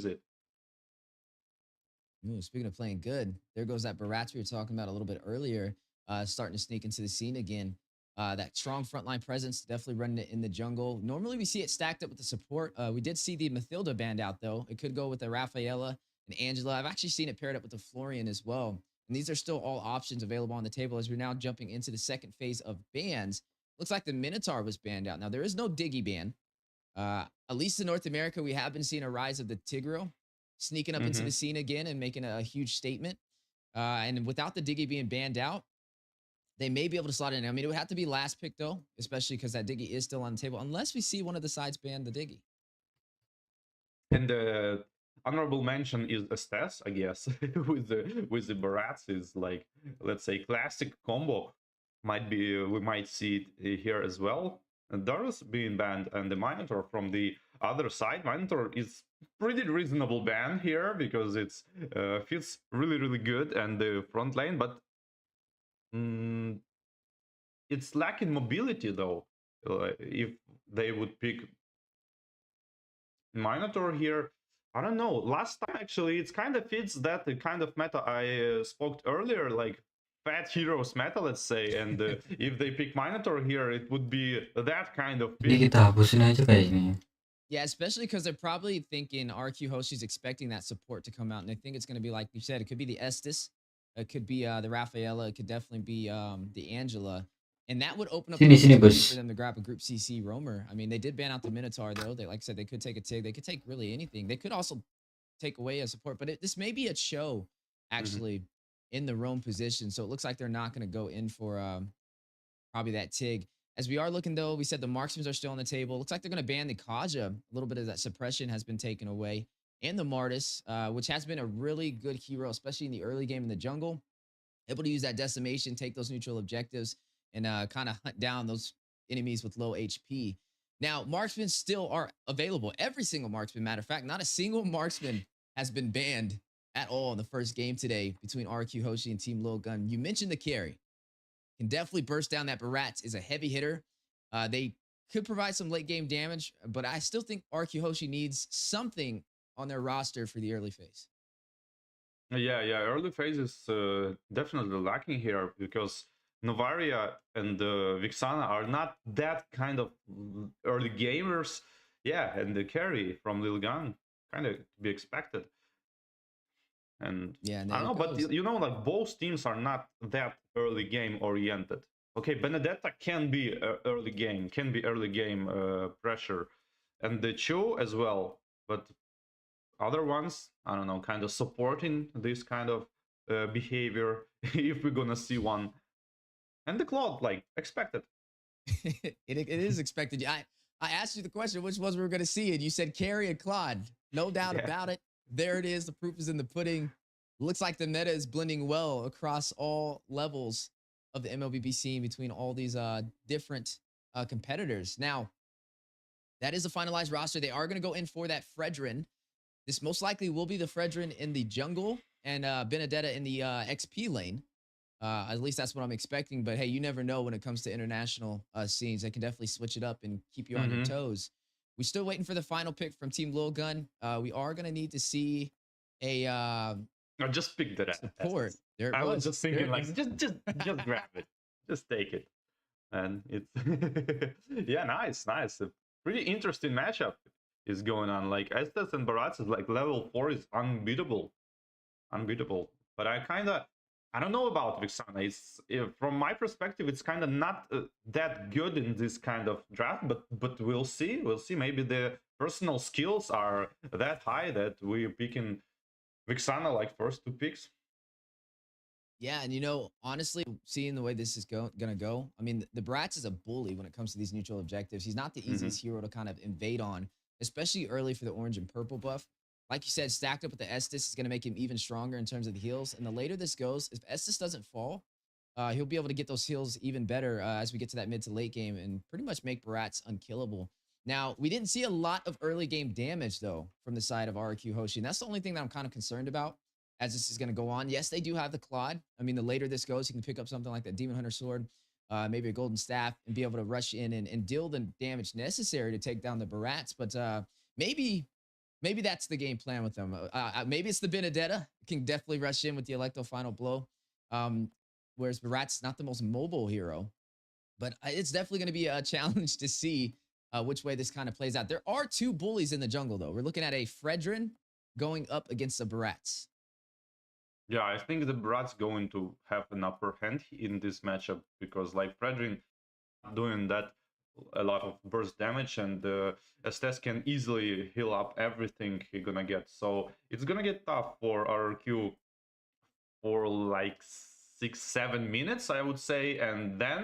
with it. Ooh, speaking of playing good, there goes that Barats we were talking about a little bit earlier, starting to sneak into the scene again. That strong frontline presence, definitely running it in the jungle. Normally, we see it stacked up with the support. We did see the Mathilda band out, though. It could go with the Rafaela and Angela. I've actually seen it paired up with the Florian as well. And these are still all options available on the table as we're now jumping into the second phase of bans. Looks like the Minotaur was banned out. Now, there is no Diggy ban. At least in North America, we have been seeing a rise of the Tigreal sneaking up into Hmm. the scene again and making a huge statement. And without the Diggy being banned out, they may be able to slot it in. I mean, it would have to be last pick though, especially because that Diggy is still on the table, unless we see one of the sides ban the Diggy. And the honorable mention is Estes, I guess, with the Barats is like, let's say, classic combo. Might be we might see it here as well. And Darius being banned and the Minotaur from the other side. Minotaur is pretty reasonable ban here because it's fits really good and the front lane, but mm, it's lacking mobility though. If they would pick Minotaur here, I don't know. Last time, actually, it kind of fits that kind of meta I spoke earlier, like fat heroes meta, let's say. And if they pick Minotaur here, it would be that kind of Jadi pick. kita hapusin aja kayaknya. Yeah, especially because they're probably thinking RQ Hoshi's expecting that support to come out, and they think it's going to be like you said. It could be the Estes, it could be the Rafaela, it could definitely be the Angela, and that would open up the Sini sini opportunity for bos. them to grab a Group CC roamer. I mean, they did ban out the Minotaur though. They like I said, they could take a Tig, they could take really anything. They could also take away a support, but this may be a show Mhm. actually in the roam position. So it looks like they're not going to go in for probably that Tig. As we are looking though, we said the marksmans are still on the table. Looks like they're going to ban the Kaja. A little bit of that suppression has been taken away. And the Martis, which has been a really good hero, especially in the early game in the jungle. Able to use that decimation, take those neutral objectives, and kind of hunt down those enemies with low HP. Now, marksmen still are available. Every single marksman, matter of fact, not a single marksman has been banned at all in the first game today between RQ Hoshi and Team Lil Gun. You mentioned the carry can definitely burst down. That Barats is a heavy hitter. They could provide some late game damage, but I still think RQ Hoshi needs something on their roster for the early phase. Yeah. Early phase is definitely lacking here because Novaria and Vixana are not that kind of early gamers. Yeah, and the carry from Lil Gun kind of to be expected. And Yeah, and I there don't it know, but goes. like both teams are not that early game oriented. Okay, Benedetta can be early game, pressure, and the Cho as well. But other ones, I don't know, kind of supporting this kind of behavior if we're gonna see one. And the Claude, like expected. It is expected. I asked you the question, which ones we were going to see, and you said Carrie and Claude. No doubt Yeah. about it. There it is. The proof is in the pudding. Looks like the meta is blending well across all levels of the MLBB scene between all these different competitors. Now, that is a finalized roster. They are going to go in for that Fredrin. This most likely will be the Fredrin in the jungle and Benedetta in the XP lane. At least that's what I'm expecting. But hey, you never know when it comes to international scenes. They can definitely switch it up and keep you on your Mm-hmm. toes. We're still waiting for the final pick from Team Lil Gun. We are going to need to see a I just picked it support. Estes. There it I was was. just There thinking it like was. just grab it. Just take it. And it's yeah, nice. A pretty interesting matchup is going on. Like Estes and Barats is like level 4 is unbeatable. But I don't know about Vixana. From my perspective, it's kind of not that good in this kind of draft. But we'll see. We'll see. Maybe the personal skills are that high that we're picking Vixana like first two picks. Yeah, and honestly, seeing the way this is gonna go, I mean, the Bratz is a bully when it comes to these neutral objectives. He's not the Mm-hmm. easiest hero to kind of invade on, especially early for the orange and purple buff. Like you said, stacked up with the Estus is gonna make him even stronger in terms of the heals. And the later this goes, if Estus doesn't fall, he'll be able to get those heals even better as we get to that mid to late game and pretty much make Bratz unkillable. Now, we didn't see a lot of early game damage though from the side of RQ Hoshi, and that's the only thing that I'm kind of concerned about as this is going to go on. Yes, they do have the Claude. I mean, the later this goes, you can pick up something like that Demon Hunter Sword, maybe a Golden Staff, and be able to rush in and deal the damage necessary to take down the Barats. But maybe Maybe that's the game plan with them. Maybe it's the Benedetta can definitely rush in with the Electo final blow. Um, whereas Barat's not the most mobile hero, but it's definitely going to be a challenge to see which way this kind of plays out. There are two bullies in the jungle, though. We're looking at a Fredrin going up against the Barats. Yeah, I think the Brat's going to have an upper hand in this matchup because like Fredrin doing that a lot of burst damage, and Estes can easily heal up everything he gonna get. So it's gonna get tough for RRQ for like 6-7 minutes, I would say, and then